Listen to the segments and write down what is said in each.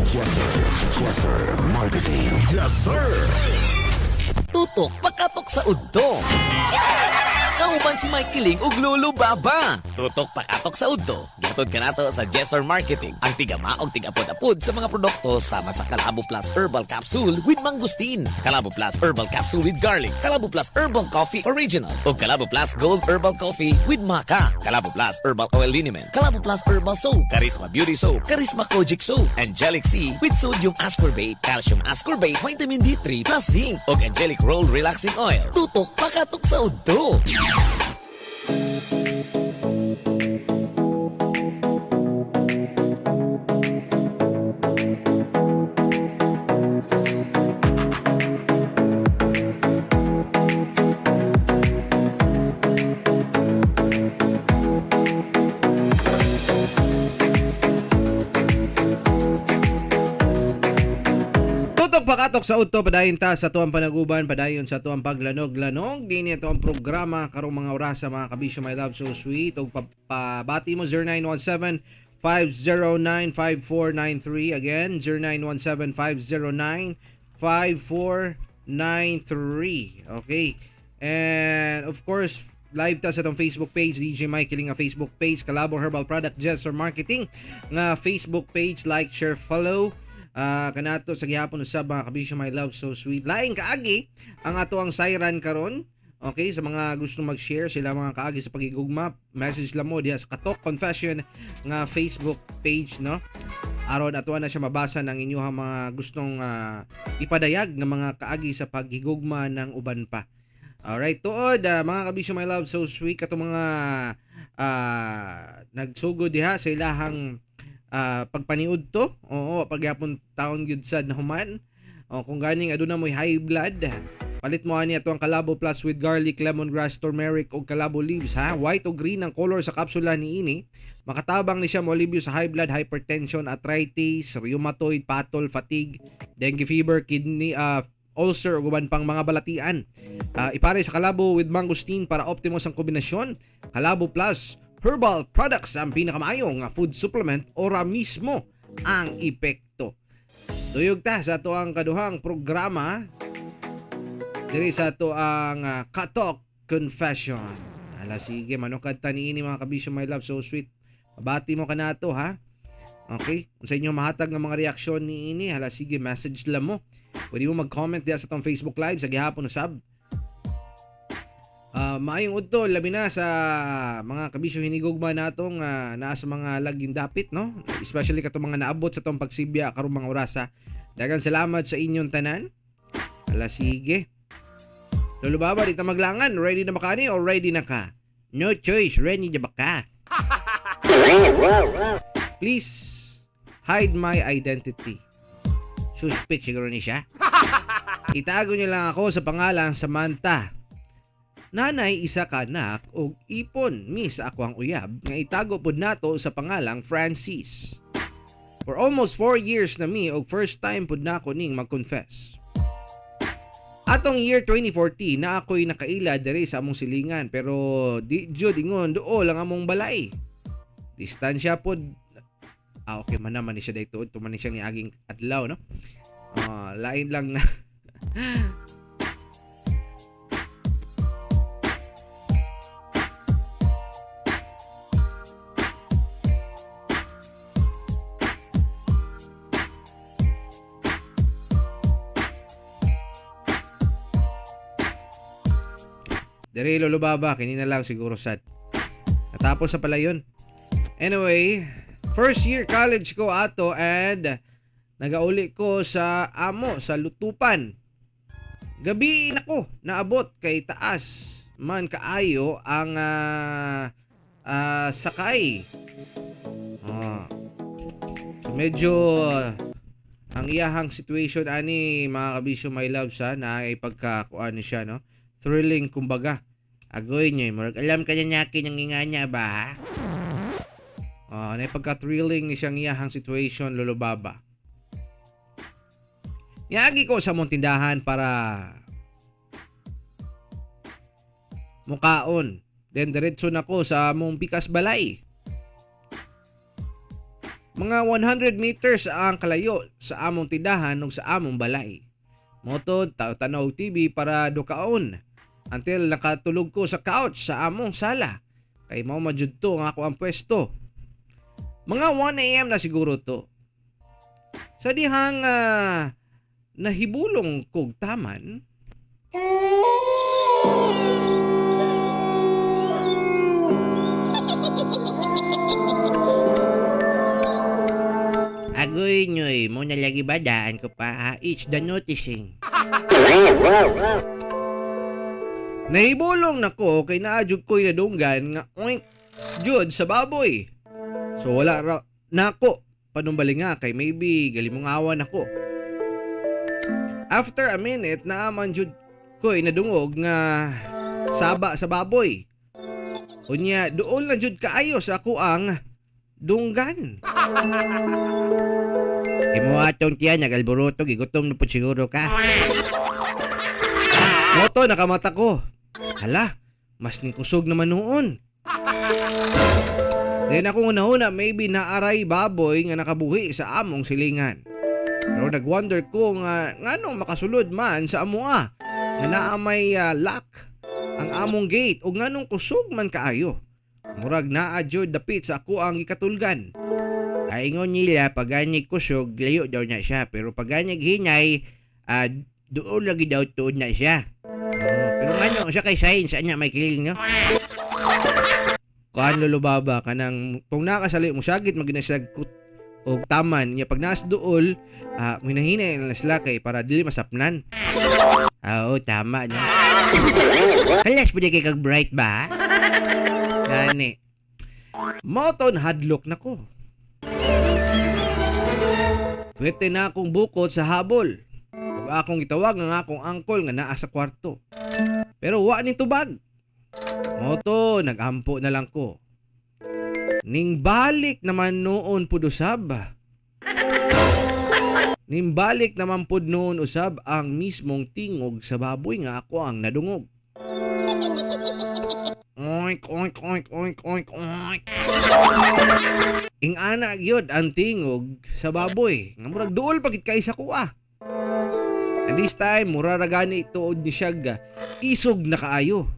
Yes, sir. Yes, sir. Marketing. Yes, sir. Tutok pakatok sa udto. Kauban si Mike Kiling ug Lolo Baba. Tutok pakatok sa udto. Gatod ka nato sa Jesser Marketing. Ang tigama og tigapod-apod sa mga produkto sama sa Calabo Plus Herbal Capsule with Mangustin, Calabo Plus Herbal Capsule with Garlic, Calabo Plus Herbal Coffee Original, ug Calabo Plus Gold Herbal Coffee with Maca, Calabo Plus Herbal Oil Liniment, Calabo Plus Herbal Soap, Charisma Beauty Soap, Charisma Kojic Soap, Angelic C with Sodium Ascorbate, Calcium Ascorbate, Vitamin D3 plus Zinc, ug Angelic Roll Relaxing Oil. Tutok pakatok sa udto. Pakatok sa udto padayon ta sa tuwang panaguban, padayon sa tuwang paglanog-lanog dinhi ato ang programa karong mga oras sa mga kabisyo my love so sweet ug pabati mo 0917-509-5493 again 0917-509-5493 okay, and of course live ta sa itong Facebook page DJ Mike Kiling nga Facebook page, Calabo Herbal Product Jesser Marketing nga Facebook page, like, share, follow. Kanato sa gihapon usab mga kabisyo my love so sweet. Laing kaagi ang ato ang siren karon. Okay, sa mga gusto mag-share sila mga kaagi sa pagigugma, message lang mo diha sa Katok Confession nga Facebook page, no? Aron atuan na siya mabasa ng inyong mga gustong ipadayag nga mga kaagi sa paghigugma ng uban pa. Alright, tuod mga kabisyo my love so sweet kato mga nagsugod diha sa ilahang pagpaniud to. Oo, pagyapon taon gyud sad na human. O kung ganing aduna mo'y high blood, palit mo ani ato ang Calabo Plus with garlic, lemongrass, turmeric ug Calabo leaves ha. White o green ang color sa kapsula niini. Makatabang ni siya moalibyo sa high blood, hypertension, arthritis, rheumatoid, patol, fatigue, dengue fever, kidney ulcer ug uban pang mga balatian. Ipare sa Calabo with mangosteen para optimos ang kombinasyon. Calabo Plus Herbal Products ang pinakamayong food supplement ora mismo ang epekto. Tuyog ta sa ato ang kaduhang programa diri sa ato ang Katok Confession. Ala sige manukad ta niini mga kabisyo my love so sweet. Mabati mo kanato ha. Okay, kung sa inyo mahatag ng mga reaksyon niini, hala sige message lang mo. Pwede mo mag-comment diha sa atong Facebook Live sa gihapon usab. Maayong udto labi na sa mga kabisyo hinigugma natong naa sa mga lagyong dapit, no? Especially kato mga naabot sa tong pagsibya karong mga orasa. Daghang salamat sa inyong tanan. Ala sige. Lolo Baba, di ta maglangan. Ready na makani o ready na ka? No choice, ready na ba ka? Please hide my identity. Suspect siguro ni siya. Itago niyo lang ako sa pangalang Samantha. Nanay isa ka anak og ipon mi sa ako ang uyab nga itago pud nato sa pangalang Francis. For almost 4 years na mi og first time pud nako ning mag-confess. Atong year 2014 na ako'y nakaila diri sa among silingan pero di jud ingon duo lang among balay. Distansya pud okay man naman ni siya dayto tuman ni siya ni aging adlaw, no? Lain lang na Dere Lolo Baba, kanina lang siguro sad. Natapos na pala yun. Anyway, first year college ko ato and nagauli ko sa amo sa lutupan. Gabi na ko naabot kay taas man kaayo ang sakay. So medyo ang iyahang situation ani mga kabisyo my love sa na ay pagkakuan ni siya, no? Thrilling kumbaga. Agoy niya, alam ka niya ang inganya ba ha? Na pagka-thrilling ni siyang iyahang situation, Lolo Baba. Yagi ko sa mong tindahan para mukaon. Then diretso na ko sa mong pikas balay. Mga 100 meters ang kalayo sa among tindahan ug sa among balay. Motod tanaw TV para dukaon until nakatulog ko sa couch sa among sala. Kay mao majud to nga ako ang pwesto. Mga 1 AM na siguro to. Sa dihang nahibulong kog taman, agoy nyoy, mo na lagi ba daan ko pa each the noticing. Nahibulong na ko kay naadjud ko'y nadunggan nga oink jud sa baboy. So wala ra na ako panumbali nga kay maybe galimungawan ako. After a minute naaman jud ko'y nadungog nga saba sa baboy. Unya duol na jud kaayo sa ako ang dunggan. Imo atong tiyan nagalburuto gigutom na po siguro ka. Moto nakamata ko. Hala, mas ning kusog naman noon. Then ako una maybe naaray baboy nga nakabuhi sa among silingan. Pero nagwonder ko nga nganong makasulod man sa amoa nga naa may lock ang among gate o nganong kusog man kaayo. Murag naa jud dapit sa ako ang ikatulgan. Kaingon nila pag ganyag kusog layo daw na siya pero pag ganyag hinay doon lagi daw tuod na siya. Pero ano siya kay science anya may kiling no? Kuan lulubaba kanang kung nakasali mo sagit maginasag og taman nya pag nas duol minahinay na sila kay para dili masapnan. Oo tama na. Halas pud kay kag bright ba? Gani. Moton hadlok na ko. Pwede na akong bukod sa habol. Ug akong gitawag nga akong angkol nga naa sa kwarto. Pero wa ni tubag. Moto, nagampo na lang ko. Ning balik naman noon pud usab. Ning balik naman pud noon usab ang mismong tingog sa baboy nga ako ang nadungog. Oink, oink, oink, oink, oink, oink. Ing ana gyud ang tingog sa baboy. Nga murag duol pagit kay sa kuha. And this time, muraragani tuod ni siya isog na kaayo.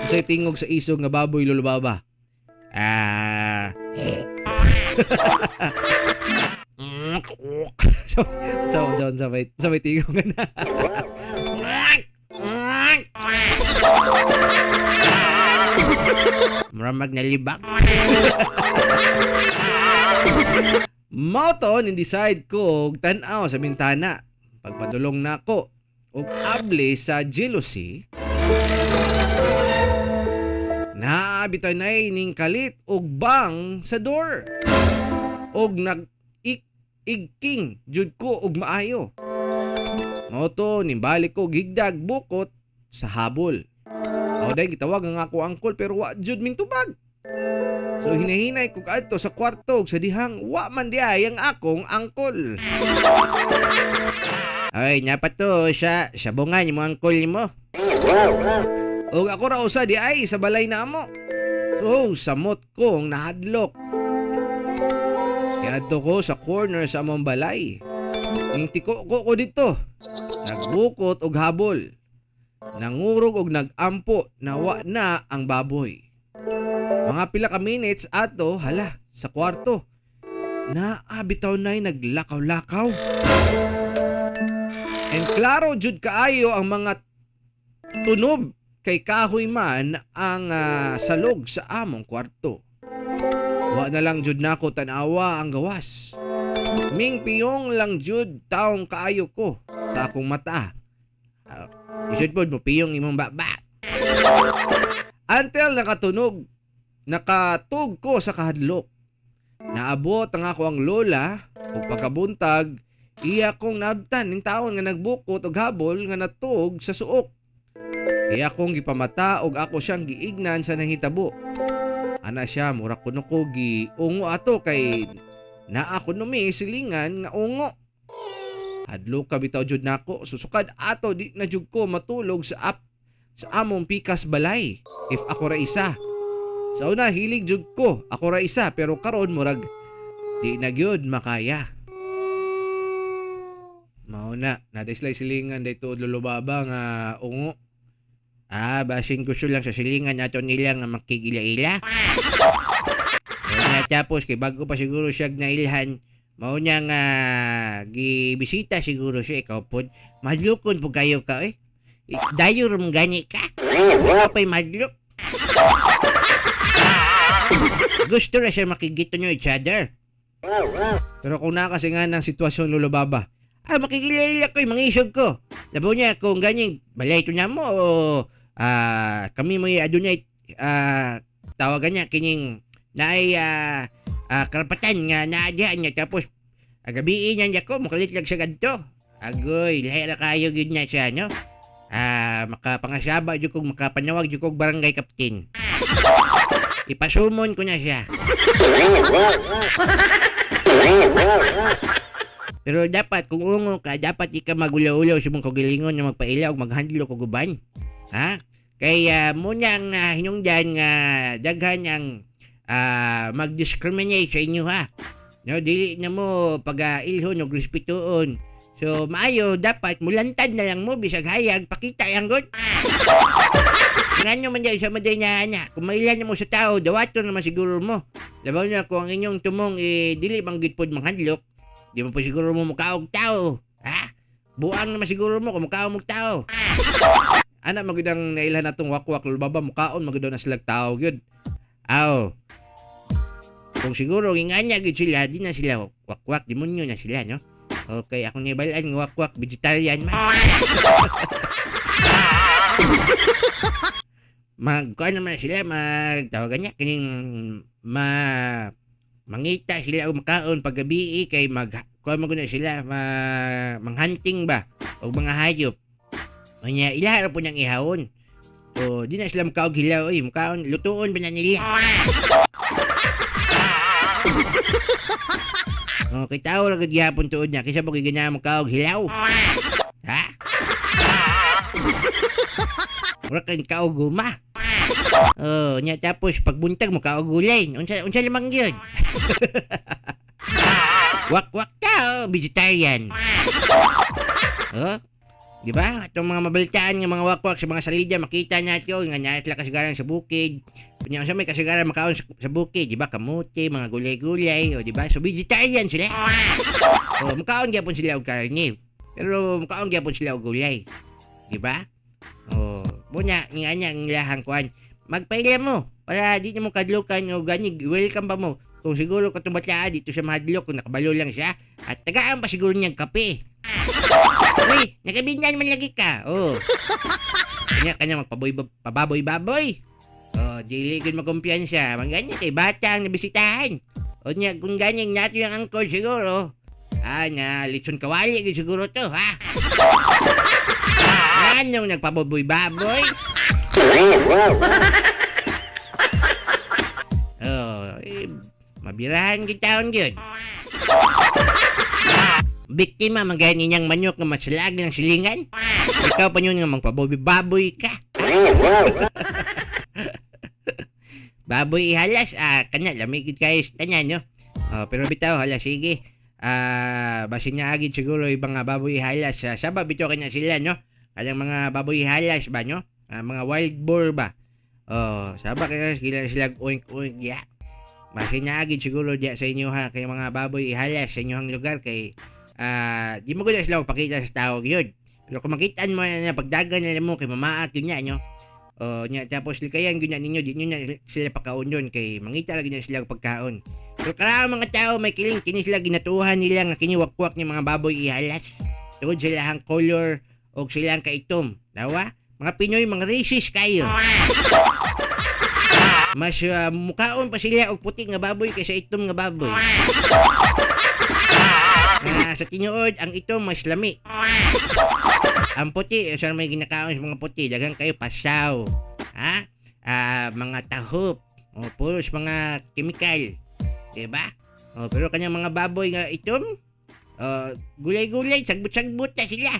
Unsay tingog sa isog nga baboy lulubaba? So may tingog na. Maramag na libak. Moto, ni-decide ko tanaw sa bintana. Pagpadulong na ako og able sa jealousy. Naabitay na ning kalit og bang sa door. Og nag-igking jud ko og maayo. Moto, nimbalik ko gigdag bukot sa habol. Aw day gitawag ang ako angkol pero wa jud min tubag. So hinahinay ko kadto sa kwarto sa dihang wa man diay ang akong angkol. Ay, napa to siya bungan mo angkol nimo. O ako ra usa di ay sa balay na amo. So samot kong nahadlok. Kaya ko sa corner sa among balay. Ning tiko ko dito. Nagbukot og habol. Nangurog og nagampo na wa na ang baboy. Mga pila ka minutes ato hala sa kwarto. Naabitaw na'y naglakaw-lakaw. And klaro jud kaayo ang mga tunob kay kahoy man ang salog sa among kwarto. Wa na lang jud nako tanawa ang gawas. Ming piyong lang jud taong kaayo ko sa akong mata. Isud pod mo piyong imong baba. Until nakatug ko sa kahadlok. Naabot ang ako ang lola ug pagkabuntag iya kong nabtan ning taon nga nagbukot og habol nga natug sa suok. Iya kong gipamata og ako siyang giignan sa nahitabo. Ana siya mura kuno ko giungo ato kay naa kuno mi silingan nga ungo. Hadlok ka bitaw jud nako susukad ato di na jud ko matulog sa among pikas balay if ako ra isa. Sa una hilig jud ko ako ra isa pero karon murag Di na gyud makaya. Mao na, nadaslay silingan dayto lulubaba nga ungo. Basin gusto lang sa silingan nato nila nga makigila-ila. Tapos kay bago pa siguro siya nailhan, mao niya nga gibisita siguro siya ikaw pod. Madlukon po kayo ka eh. Dayo rum gani ka. Ikaw pa'y madluk. Gusto na siya makigito nyo each other. Pero kung nakasi nga ng sitwasyon lulubaba, makikilala ko, mangisog ko. Labo niya kung ganyang balay ito niya mo o kami mo adunay tawagan niya kining naay karapatan nga naadyan niya tapos gabiin niya ko makalitlag sa ganito. Agoy, lahi na kayo gid niya siya, no? Makapangasaba jud kog makapanawag jud kog barangay captain. Ipasumon ko na siya. Pero dapat kung ungo ka, dapat ika magulaw-ulaw sa mong kagalingon na magpailaw o maghandlo ko guban. Ha? Kaya muna ang hinungdan nga daghan ang mag-discriminate sa inyo ha. No, dili na mo pag-ilhon o respetuon. So maayo dapat mulantad na lang mo bisag hayag pakita yang god. Ngano man dyan sa maday na kung mailan mo sa tao dawato naman siguro mo. Labaw na kung ang inyong tumong dili manggit pod manghandlok. Di mo pa siguro mo mukaog tao. Ha? Buang naman siguro mo kung mukaog mong tao. Anak magudang nailan natong wakwak lulubaba mukaon magudang na silag tao gyud. Aw. Kung siguro inganya gyud sila di na sila wakwak demonyo na sila no. Okay, ako nibalaan ng wakwak vegetarian man. Kuan naman sila magtawagan niya kining mangita sila o makaon paggabi kay kuan mo na sila manghunting ba o mga hayop. Nya ilaha po niyang ihawon. O di na sila makaog hilaw oy makaon lutuon ba na nila. Okay, tao lang gihapon tuod niya kaysa pag ganyan makaog hilaw. Ha? Mura kang kaog guma. Nya tapos pagbuntag mo kaog gulay. Unsa lamang yun? Wak tao, vegetarian. Di ba? Itong mga mabalitaan ng mga wakwak sa mga salida, makita natin nga nais lang kasigaran sa bukid. Kunya sa may kasigaran makaon sa bukid, di ba? Kamuti, mga gulay-gulay, o di ba? So vegetarian sila. Makaon gyapon sila og karne. Pero makaon gyapon sila og gulay. Di ba? Muna, nga ang ilahang kuan. Magpaila mo para di mo kadlukan o gani welcome pa mo. Kung siguro katong batlaan dito sa mahadlok kung nakabalo lang siya at tagaan pa siguro niyang kape. Uy, nakabinyan man lagi ka. Kanya magpababoy-baboy. Dili gud magkumpiyansa. Mangganyan kay bata ang nabisitahan. Nya kung ganyan nato yung angkol siguro. Na lechon kawali gud siguro to, ha? Anong nagpababoy-baboy? Mabirahan gitaon yun. Biktima magani niyang manyok nga masalag ng silingan. Ikaw pa yun nga magpababoy-baboy ka. Baboy ihalas, kanya lamigid kayo sa tanya, no? Pero bitaw, hala, sige. Basin niya agad siguro ibang baboy ihalas. Saba bitaw kanya sila, no? Alang mga baboy ihalas ba, no? Mga wild boar ba? Saba kaya sila oink-oink, ya. Basin niya agad siguro diya sa inyo, ha? Kaya mga baboy ihalas sa inyong lugar, kay di mo gula sila pakita sa tao yun. Pero kung makitaan mo na pagdagan nila mo, kay mamaat yun niya, no? Tapos likayan ganyan ninyo, di nyo na sila pagkaon yun kay mangita lagi na sila pagkaon. Pero karang mga tao may kiling kini sila ginatuhan nila nga kiniwakwak ng mga baboy ihalas. Tungod sila ang color o silang kaitom. Dawa? Mga Pinoy, mga racist kayo. Mas mukaon pa sila og puti nga baboy kaysa itom nga baboy. Sa tinuod, ang itom mas lami. Ang puti, saan may ginakaon sa mga puti, dagang kayo pasaw. Ha? Mga tahop. Puros mga chemical. Diba? Pero kanyang mga baboy nga itom, gulay-gulay, sagbut-sagbut na sila.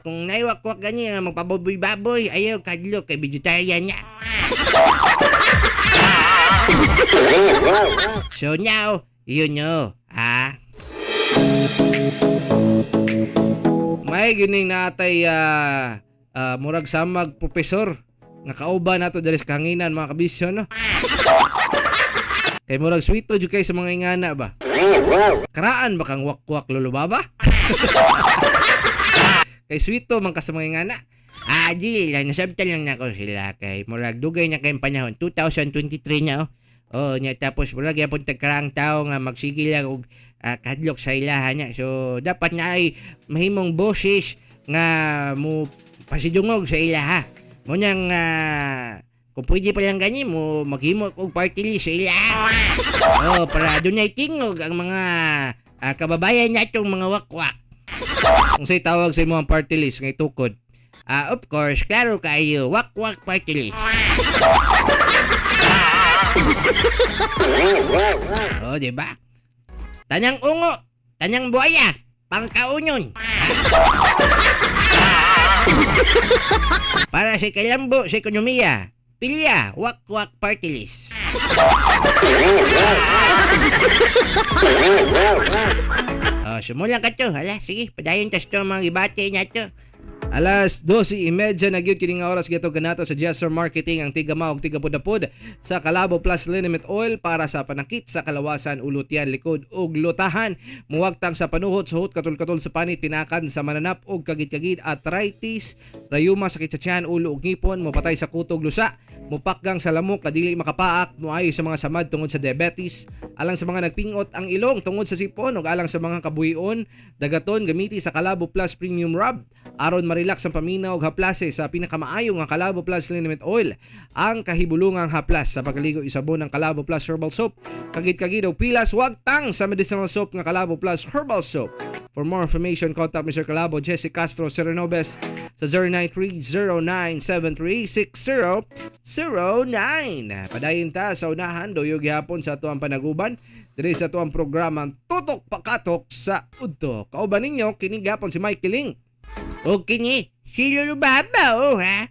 Kung naiwakwak ganyan, magpababoy-baboy, ayaw kadlo kay vegetarian niya. So now, Iyon nyo, ha? May gining natay murag samag profesor nga kauban nato diri sa kahanginan mga kabisyo no. Kay murag sweeto jud kay sa mga ingana ba. Karaan ba kang wakwak lulubaba? Kay sweeto man ka sa mga ingana. Di lang nasabtan lang nako sila kay murag dugay niya kay panahon 2023 na nya tapos murag gyapon tagkarang tao nga magsige lang og kadlok sa ilaha niya. So dapat na ay mahimong boses nga mo pasidungog sa ilaha. Mo nang kung pwede pa lang gani mo maghimo og party list sa ilaha. Para dunay tingog ang mga kababayan natong mga wakwak. Kung sa'y tawag sa imo ang party list ngay tukod. Of course, klaro kayo, wakwak party list. Diba? Tanyang ungo, tanyang buhaya, pangkaunon. Para sa kalambo sa ekonomiya, pilya, wakwak party list. Sumulang ka to. Hala, sige, padayon tas to mga ibate niya to. Alas 12:30 na gyud kining oras gato kanato sa Jesser Marketing ang tigama og tigapod-apod sa Calabo Plus Liniment Oil para sa panakit sa kalawasan, ulutyan, likod ug lutahan. Muwagtang sa panuhot, suhot, katul-katul sa panit, tinakan sa mananap ug kagid-kagid, arthritis, rayuma, sakit sa tiyan, ulo ug ngipon, mapatay sa kutog lusa, mupakgang sa lamok, kadili makapaak, muayo sa mga samad tungod sa diabetes, alang sa mga nagpingot ang ilong tungod sa sipon ug alang sa mga kabuhion, dagaton gamiti sa Calabo Plus Premium Rub aron relax ang paminaw ug haplase sa pinakamaayo nga Calabo Plus Liniment Oil. Ang kahibulungang haplas sa pagkaligo isabon ng Calabo Plus Herbal Soap. Kagid-kagid og pilas wagtang sa medicinal soap nga Calabo Plus Herbal Soap. For more information, contact Mr. Calabo Jesse Castro Serenobes sa 0930-973-6009. Padayon ta sa unahan doyo gihapon sa atuang panaguban diri sa atuang programang Tutok Pakatok sa Udto. Kauban ninyo kini gihapon si Mike Kiling. O kini, si Lulubaba, ha?